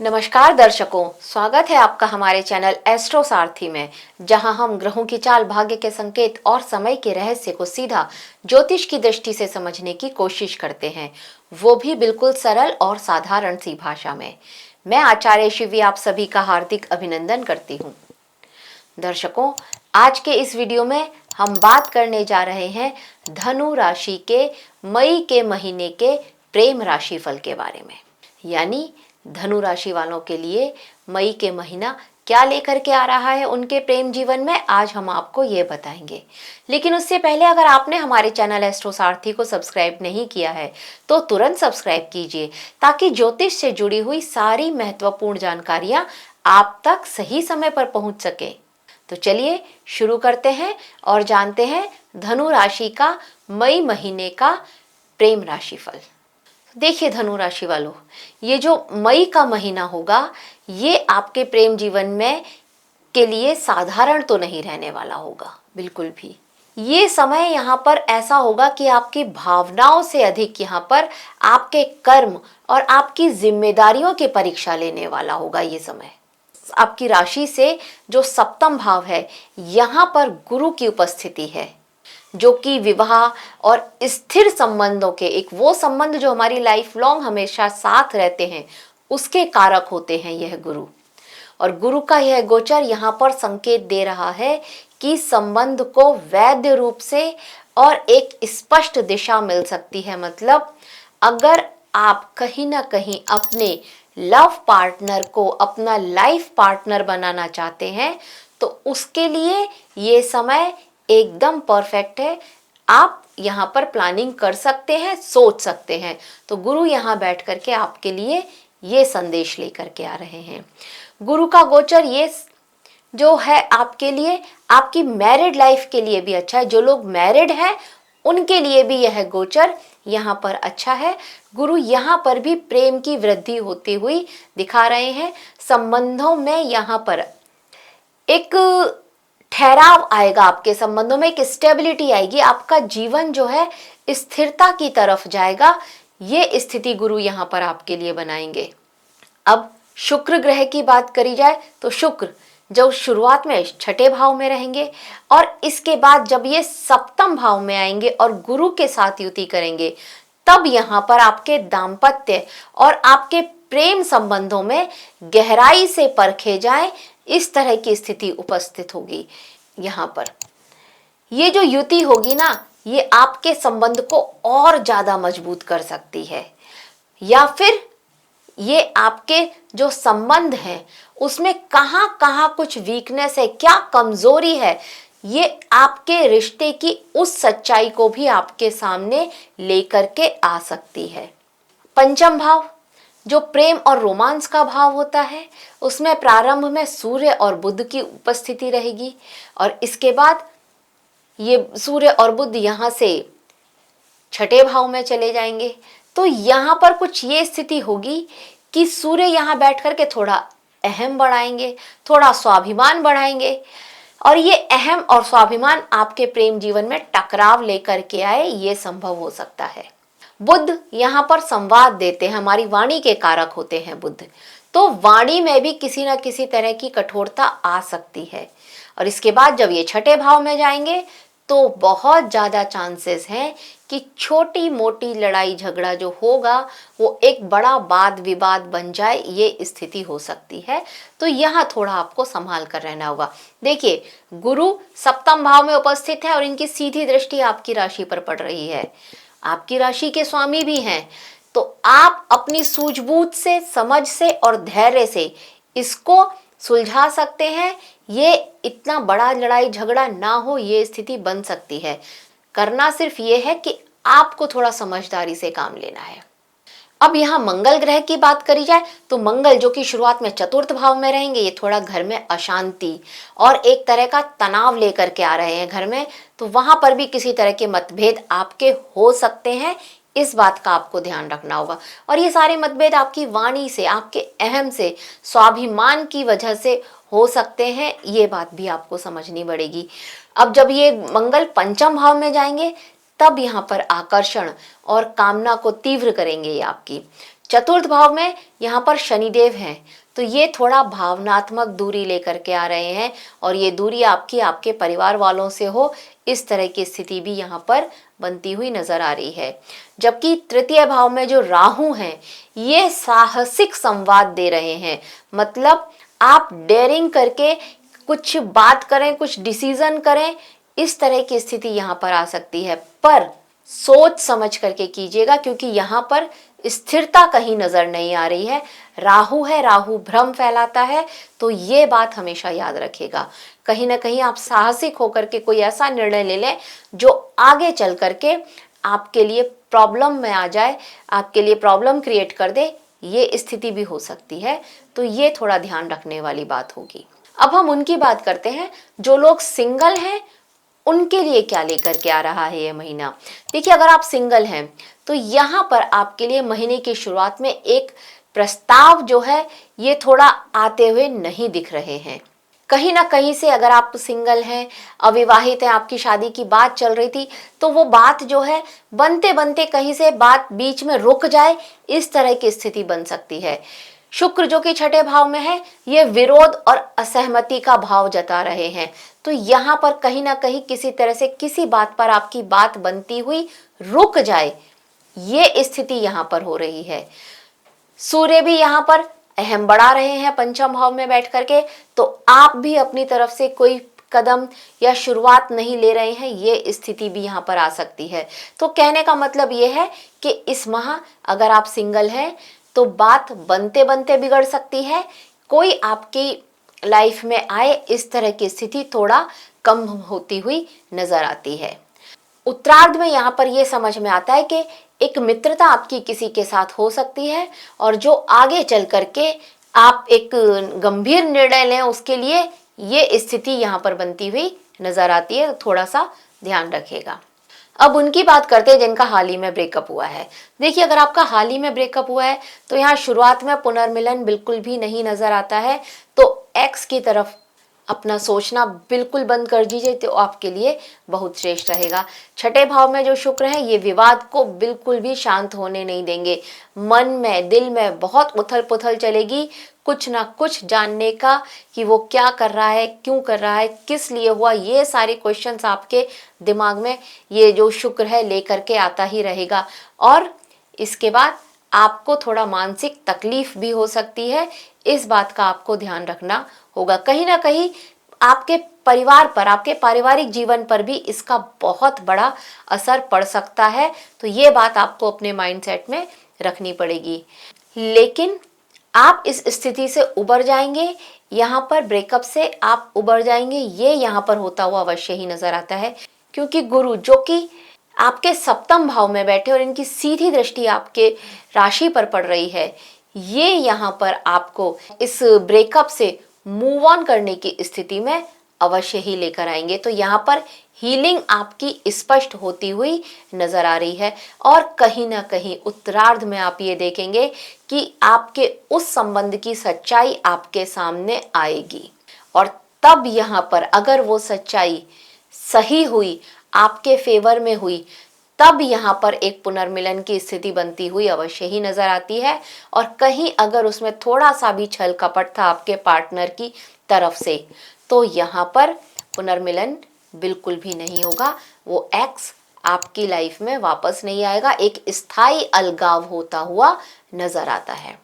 नमस्कार दर्शकों, स्वागत है आपका हमारे चैनल एस्ट्रो सारथी में, जहां हम ग्रहों की चाल, भाग्य के संकेत और समय के रहस्य को सीधा ज्योतिष की दृष्टि से समझने की कोशिश करते हैं, वो भी बिल्कुल सरल और साधारण सी भाषा में। मैं आचार्य शिवी आप सभी का हार्दिक अभिनंदन करती हूँ। दर्शकों, आज के इस वीडियो में हम बात करने जा रहे हैं धनु राशि के मई के महीने के प्रेम राशि फल के बारे में। यानी धनु राशि वालों के लिए मई के महीना क्या लेकर के आ रहा है उनके प्रेम जीवन में, आज हम आपको ये बताएंगे। लेकिन उससे पहले अगर आपने हमारे चैनल एस्ट्रो सारथी को सब्सक्राइब नहीं किया है तो तुरंत सब्सक्राइब कीजिए, ताकि ज्योतिष से जुड़ी हुई सारी महत्वपूर्ण जानकारियां आप तक सही समय पर पहुंच सके। तो चलिए शुरू करते हैं और जानते हैं धनु राशि का मई महीने का प्रेम राशि फल। देखिए धनु राशि वालों, ये जो मई का महीना होगा ये आपके प्रेम जीवन में के लिए साधारण तो नहीं रहने वाला होगा, बिल्कुल भी। ये समय यहाँ पर ऐसा होगा कि आपकी भावनाओं से अधिक यहाँ पर आपके कर्म और आपकी जिम्मेदारियों की परीक्षा लेने वाला होगा। ये समय आपकी राशि से जो सप्तम भाव है यहाँ पर गुरु की उपस्थिति है, जो कि विवाह और स्थिर संबंधों के, एक वो संबंध जो हमारी लाइफ लॉन्ग हमेशा साथ रहते हैं, उसके कारक होते हैं यह गुरु। और गुरु का यह गोचर यहाँ पर संकेत दे रहा है कि संबंध को वैध रूप से और एक स्पष्ट दिशा मिल सकती है। मतलब अगर आप कहीं ना कहीं अपने लव पार्टनर को अपना लाइफ पार्टनर बनाना चाहते हैं तो उसके लिए ये समय एकदम परफेक्ट है। आप यहाँ पर प्लानिंग कर सकते हैं, सोच सकते हैं। तो गुरु यहाँ बैठ करके आपके लिए ये संदेश लेकर के आ रहे हैं। गुरु का गोचर ये जो है आपके लिए, आपकी मैरिड लाइफ के लिए भी अच्छा है। जो लोग मैरिड हैं उनके लिए भी यह गोचर यहाँ पर अच्छा है। गुरु यहाँ पर भी प्रेम की वृद्धि होती हुई दिखा रहे हैं। संबंधों में यहाँ पर एक ठहराव आएगा, आपके संबंधों में एक स्टेबिलिटी आएगी, आपका जीवन जो है स्थिरता की तरफ जाएगा। ये स्थिति गुरु यहाँ पर आपके लिए बनाएंगे। अब शुक्र ग्रह की बात करी जाए तो शुक्र जो शुरुआत में छठे भाव में रहेंगे और इसके बाद जब ये सप्तम भाव में आएंगे और गुरु के साथ युति करेंगे, तब यहाँ पर आपके दाम्पत्य और आपके प्रेम संबंधों में गहराई से परखे जाएं, इस तरह की स्थिति उपस्थित होगी। यहाँ पर ये जो युति होगी ना, ये आपके संबंध को और ज्यादा मजबूत कर सकती है, या फिर ये आपके जो संबंध हैं उसमें कहाँ कहाँ कुछ वीकनेस है, क्या कमजोरी है, ये आपके रिश्ते की उस सच्चाई को भी आपके सामने लेकर के आ सकती है। पंचम भाव जो प्रेम और रोमांस का भाव होता है, उसमें प्रारंभ में सूर्य और बुध की उपस्थिति रहेगी और इसके बाद ये सूर्य और बुध यहाँ से छठे भाव में चले जाएंगे। तो यहाँ पर कुछ ये स्थिति होगी कि सूर्य यहाँ बैठ करके थोड़ा अहम बढ़ाएंगे, थोड़ा स्वाभिमान बढ़ाएंगे और ये अहम और स्वाभिमान आपके प्रेम जीवन में टकराव लेकर के आए, ये संभव हो सकता है। बुध यहाँ पर संवाद देते हैं, हमारी वाणी के कारक होते हैं बुध, तो वाणी में भी किसी न किसी तरह की कठोरता आ सकती है। और इसके बाद जब ये छठे भाव में जाएंगे तो बहुत ज़्यादा चांसेस हैं कि छोटी मोटी लड़ाई झगड़ा जो होगा वो एक बड़ा वाद विवाद बन जाए, ये स्थिति हो सकती है। तो यहाँ थोड़ा आपको संभाल कर रहना होगा। देखिए गुरु सप्तम भाव में उपस्थित है और इनकी सीधी दृष्टि आपकी राशि पर पड़ रही है, आपकी राशि के स्वामी भी हैं। तो आप अपनी सूझबूझ से, समझ से और धैर्य से इसको सुलझा सकते हैं। ये इतना बड़ा लड़ाई झगड़ा ना हो, ये स्थिति बन सकती है। करना सिर्फ ये है कि आपको थोड़ा समझदारी से काम लेना है। अब यहाँ मंगल ग्रह की बात करी जाए तो मंगल जो कि शुरुआत में चतुर्थ भाव में रहेंगे, ये थोड़ा घर में अशांति और एक तरह का तनाव लेकर के आ रहे हैं घर में। तो वहां पर भी किसी तरह के मतभेद आपके हो सकते हैं, इस बात का आपको ध्यान रखना होगा। और ये सारे मतभेद आपकी वाणी से, आपके अहम से, स्वाभिमान की वजह से हो सकते हैं, ये बात भी आपको समझनी पड़ेगी। अब जब ये मंगल पंचम भाव में जाएंगे तब यहाँ पर आकर्षण और कामना को तीव्र करेंगे ये आपकी। चतुर्थ भाव में यहाँ पर शनिदेव हैं, तो ये थोड़ा भावनात्मक दूरी लेकर के आ रहे हैं और ये दूरी आपकी आपके परिवार वालों से हो, इस तरह की स्थिति भी यहाँ पर बनती हुई नजर आ रही है। जबकि तृतीय भाव में जो राहु हैं, ये साहसिक संवाद दे रहे हैं, मतलब आप डेयरिंग करके कुछ बात करें, कुछ डिसीजन करें, इस तरह की स्थिति यहाँ पर आ सकती है। पर सोच समझ करके कीजिएगा, क्योंकि यहाँ पर स्थिरता कहीं नजर नहीं आ रही है। राहु है, राहु भ्रम फैलाता है, तो ये बात हमेशा याद रखिएगा। कहीं ना कहीं आप साहसिक होकर के कोई ऐसा निर्णय ले लें जो आगे चल करके आपके लिए प्रॉब्लम में आ जाए, आपके लिए प्रॉब्लम क्रिएट कर दे, ये स्थिति भी हो सकती है। तो ये थोड़ा ध्यान रखने वाली बात होगी। अब हम उनकी बात करते हैं जो लोग सिंगल हैं, उनके लिए क्या लेकर के आ रहा है ये महीना। देखिए, अगर आप सिंगल हैं तो यहाँ पर आपके लिए महीने की शुरुआत में एक प्रस्ताव जो है ये थोड़ा आते हुए नहीं दिख रहे हैं। कहीं ना कहीं से अगर आप सिंगल हैं, अविवाहित हैं, आपकी शादी की बात चल रही थी, तो वो बात जो है बनते बनते कहीं से बात बीच में रुक जाए, इस तरह की स्थिति बन सकती है। शुक्र जो कि छठे भाव में है, ये विरोध और असहमति का भाव जता रहे हैं, तो यहाँ पर कहीं ना कहीं किसी तरह से किसी बात पर आपकी बात बनती हुई रुक जाए, ये स्थिति यहाँ पर हो रही है। सूर्य भी यहाँ पर अहम बढ़ा रहे हैं पंचम भाव में बैठ करके, तो आप भी अपनी तरफ से कोई कदम या शुरुआत नहीं ले रहे हैं, ये स्थिति भी यहाँ पर आ सकती है। तो कहने का मतलब ये है कि इस माह अगर आप सिंगल हैं तो बात बनते बनते बिगड़ सकती है, कोई आपकी लाइफ में आए, इस तरह की स्थिति थोड़ा कम होती हुई नजर आती है। उत्तरार्ध में यहाँ पर ये समझ में आता है कि एक मित्रता आपकी किसी के साथ हो सकती है और जो आगे चल करके आप एक गंभीर निर्णय लें, उसके लिए ये स्थिति यहाँ पर बनती हुई नजर आती है, तो थोड़ा सा ध्यान रखिएगा। अब उनकी बात करते हैं जिनका हाल ही में ब्रेकअप हुआ है। देखिए, अगर आपका हाल ही में ब्रेकअप हुआ है तो यहाँ शुरुआत में पुनर्मिलन बिल्कुल भी नहीं नजर आता है, तो एक्स की तरफ अपना सोचना बिल्कुल बंद कर दीजिए, तो आपके लिए बहुत श्रेष्ठ रहेगा। छठे भाव में जो शुक्र है, ये विवाद को बिल्कुल भी शांत होने नहीं देंगे। मन में, दिल में बहुत उथल पुथल चलेगी, कुछ ना कुछ जानने का कि वो क्या कर रहा है, क्यों कर रहा है, किस लिए हुआ, ये सारे क्वेश्चंस आपके दिमाग में ये जो शुक्र है लेकर के आता ही रहेगा। और इसके बाद आपको थोड़ा मानसिक तकलीफ भी हो सकती है, इस बात का आपको ध्यान रखना होगा। कहीं ना कहीं आपके परिवार पर, आपके पारिवारिक जीवन पर भी इसका बहुत बड़ा असर पड़ सकता है, तो ये बात आपको अपने माइंडसेट में रखनी पड़ेगी। लेकिन आप इस स्थिति से उबर जाएंगे, यहाँ पर ब्रेकअप से आप उबर जाएंगे, ये यहाँ पर होता हुआ अवश्य ही नजर आता है, क्योंकि गुरु जो कि आपके सप्तम भाव में बैठे और इनकी सीधी दृष्टि आपके राशि पर पड़ रही है, ये यहाँ पर आपको इस ब्रेकअप से मूव ऑन करने की स्थिति में अवश्य ही लेकर आएंगे। तो यहाँ पर हीलिंग आपकी स्पष्ट होती हुई नजर आ रही है और कहीं ना कहीं उत्तरार्ध में आप ये देखेंगे कि आपके उस संबंध की सच्चाई आपके सामने आएगी और तब यहाँ पर अगर वो सच्चाई सही हुई, आपके फेवर में हुई, तब यहाँ पर एक पुनर्मिलन की स्थिति बनती हुई अवश्य ही नजर आती है। और कहीं अगर उसमें थोड़ा सा भी छल कपट था आपके पार्टनर की तरफ से, तो यहाँ पर पुनर्मिलन बिल्कुल भी नहीं होगा, वो एक्स आपकी लाइफ में वापस नहीं आएगा, एक स्थायी अलगाव होता हुआ नजर आता है।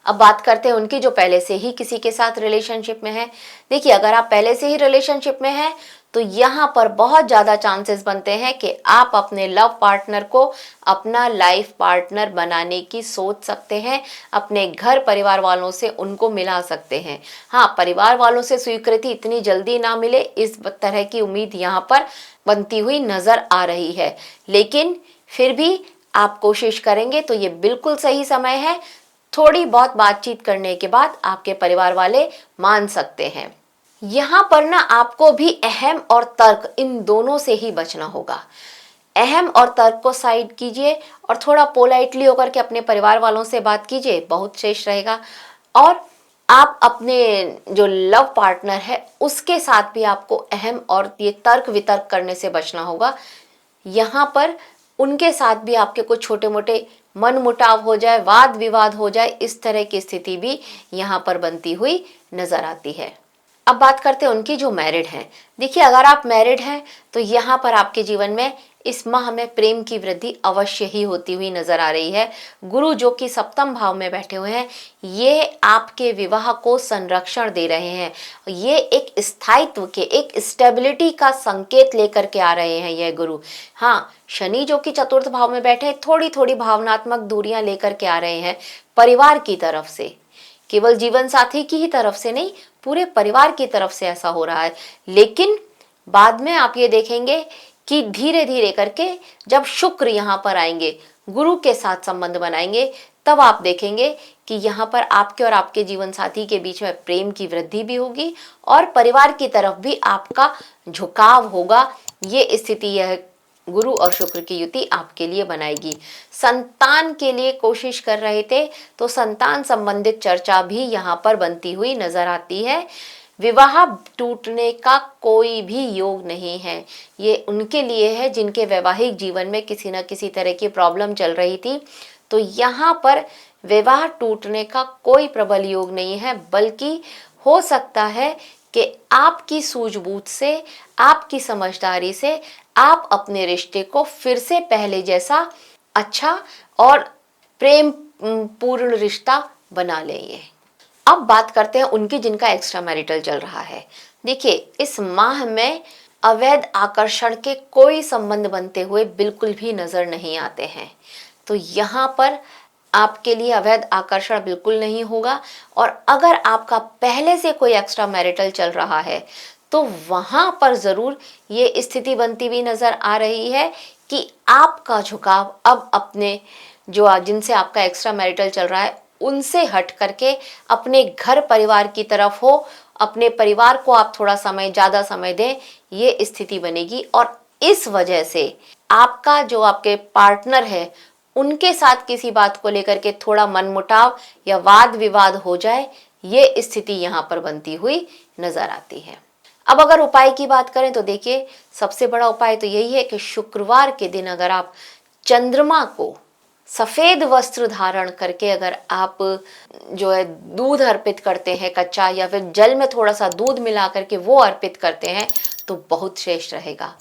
अब बात करते हैं उनकी जो पहले से ही किसी के साथ रिलेशनशिप में है। देखिए, अगर आप पहले से ही रिलेशनशिप में हैं तो यहाँ पर बहुत ज़्यादा चांसेस बनते हैं कि आप अपने लव पार्टनर को अपना लाइफ पार्टनर बनाने की सोच सकते हैं, अपने घर परिवार वालों से उनको मिला सकते हैं। हाँ, परिवार वालों से स्वीकृति इतनी जल्दी ना मिले, इस तरह की उम्मीद यहाँ पर बनती हुई नजर आ रही है, लेकिन फिर भी आप कोशिश करेंगे तो ये बिल्कुल सही समय है। थोड़ी बहुत बातचीत करने के बाद आपके परिवार वाले मान सकते हैं। यहाँ पर ना आपको भी अहम और तर्क, इन दोनों से ही बचना होगा। अहम और तर्क को साइड कीजिए और थोड़ा पोलाइटली होकर के अपने परिवार वालों से बात कीजिए, बहुत श्रेष्ठ रहेगा। और आप अपने जो लव पार्टनर है उसके साथ भी आपको अहम और ये तर्क वितर्क करने से बचना होगा। यहाँ पर उनके साथ भी आपके कुछ छोटे मोटे मन मुटाव हो जाए, वाद विवाद हो जाए, इस तरह की स्थिति भी यहाँ पर बनती हुई नजर आती है। अब बात करते हैं उनकी जो मैरिड हैं। देखिए, अगर आप मैरिड हैं तो यहाँ पर आपके जीवन में इस माह में प्रेम की वृद्धि अवश्य ही होती हुई नजर आ रही है। गुरु जो कि सप्तम भाव में बैठे हुए हैं, ये आपके विवाह को संरक्षण दे रहे हैं। ये एक स्थायित्व के, एक स्टेबिलिटी का संकेत लेकर के आ रहे हैं यह गुरु। हाँ, शनि जो कि चतुर्थ भाव में बैठे थोड़ी थोड़ी भावनात्मक दूरियां लेकर के आ रहे हैं परिवार की तरफ से, केवल जीवन साथी की ही तरफ से नहीं, पूरे परिवार की तरफ से ऐसा हो रहा है। लेकिन बाद में आप ये देखेंगे कि धीरे धीरे करके जब शुक्र यहाँ पर आएंगे, गुरु के साथ संबंध बनाएंगे, तब आप देखेंगे कि यहाँ पर आपके और आपके जीवन साथी के बीच में प्रेम की वृद्धि भी होगी और परिवार की तरफ भी आपका झुकाव होगा। ये स्थिति यह गुरु और शुक्र की युति आपके लिए बनाएगी। संतान के लिए कोशिश कर रहे थे तो संतान संबंधित चर्चा भी यहाँ पर बनती हुई नजर आती है। विवाह टूटने का कोई भी योग नहीं है। ये उनके लिए है जिनके वैवाहिक जीवन में किसी न किसी तरह की प्रॉब्लम चल रही थी। तो यहाँ पर विवाह टूटने का कोई प्रबल योग नहीं है, बल्कि हो सकता है कि आपकी सूझबूझ से, आपकी समझदारी से आप अपने रिश्ते को फिर से पहले जैसा अच्छा और प्रेम पूर्ण रिश्ता बना लेंगे। अब बात करते हैं उनकी जिनका एक्स्ट्रा मैरिटल चल रहा है। देखिए, इस माह में अवैध आकर्षण के कोई संबंध बनते हुए बिल्कुल भी नजर नहीं आते हैं। तो यहाँ पर आपके लिए अवैध आकर्षण बिल्कुल नहीं होगा। और अगर आपका पहले से कोई एक्स्ट्रा मैरिटल चल रहा है तो वहां पर जरूर ये स्थिति बनती हुई नजर आ रही है कि आपका झुकाव अब अपने जो जिनसे आपका एक्स्ट्रा मैरिटल चल रहा है उनसे हट करके अपने घर परिवार की तरफ हो, अपने परिवार को आप थोड़ा समय, ज्यादा समय दें, ये स्थिति बनेगी। और इस वजह से आपका जो आपके पार्टनर है उनके साथ किसी बात को लेकर के थोड़ा मनमुटाव या वाद विवाद हो जाए, ये स्थिति यहाँ पर बनती हुई नजर आती है। अब अगर उपाय की बात करें तो देखिए, सबसे बड़ा उपाय तो यही है कि शुक्रवार के दिन अगर आप चंद्रमा को सफेद वस्त्र धारण करके अगर आप जो है दूध अर्पित करते हैं कच्चा, या फिर जल में थोड़ा सा दूध मिला करके वो अर्पित करते हैं तो बहुत श्रेष्ठ रहेगा।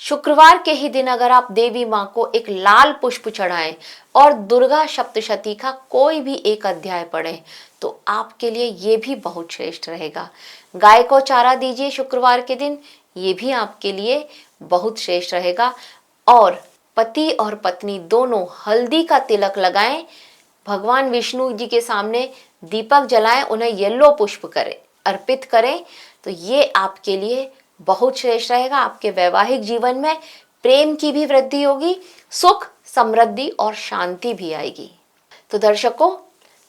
शुक्रवार के ही दिन अगर आप देवी माँ को एक लाल पुष्प चढ़ाएं और दुर्गा सप्तशती का कोई भी एक अध्याय पढ़ें तो आपके लिए ये भी बहुत श्रेष्ठ रहेगा। गाय को चारा दीजिए शुक्रवार के दिन, ये भी आपके लिए बहुत श्रेष्ठ रहेगा। और पति और पत्नी दोनों हल्दी का तिलक लगाएं, भगवान विष्णु जी के सामने दीपक जलाएं, उन्हें येलो पुष्प करें, अर्पित करें, तो ये आपके लिए बहुत श्रेष्ठ रहेगा। आपके वैवाहिक जीवन में प्रेम की भी वृद्धि होगी, सुख, समृद्धि और शांति भी आएगी। तो दर्शकों,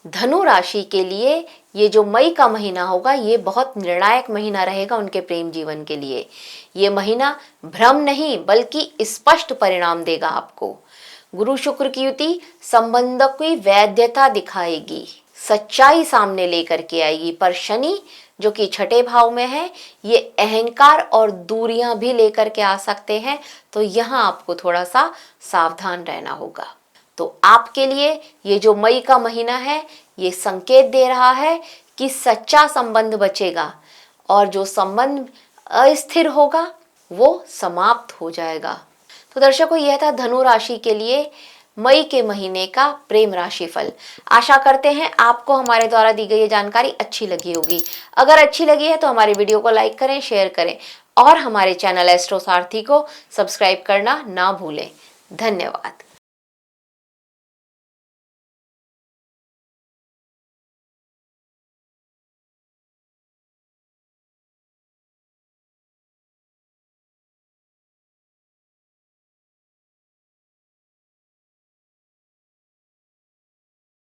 धनु राशि के लिए ये जो मई का महीना होगा ये बहुत निर्णायक महीना रहेगा उनके प्रेम जीवन के लिए। ये महीना भ्रम नहीं बल्कि स्पष्ट परिणाम देगा आपको। गुरु शुक्र की युति संबंधों की वैधता दिखाएगी, सच्चाई सामने लेकर के आएगी। पर शनि जो कि छठे भाव में है, ये अहंकार और दूरियां भी लेकर के आ सकते हैं। तो यहाँ आपको थोड़ा सा सावधान रहना होगा। तो आपके लिए ये जो मई का महीना है ये संकेत दे रहा है कि सच्चा संबंध बचेगा और जो संबंध अस्थिर होगा वो समाप्त हो जाएगा। तो दर्शकों, यह था धनु राशि के लिए मई के महीने का प्रेम राशि फल। आशा करते हैं आपको हमारे द्वारा दी गई जानकारी अच्छी लगी होगी। अगर अच्छी लगी है तो हमारे वीडियो को लाइक करें, शेयर करें और हमारे चैनल एस्ट्रो सारथी को सब्सक्राइब करना ना भूलें। धन्यवाद।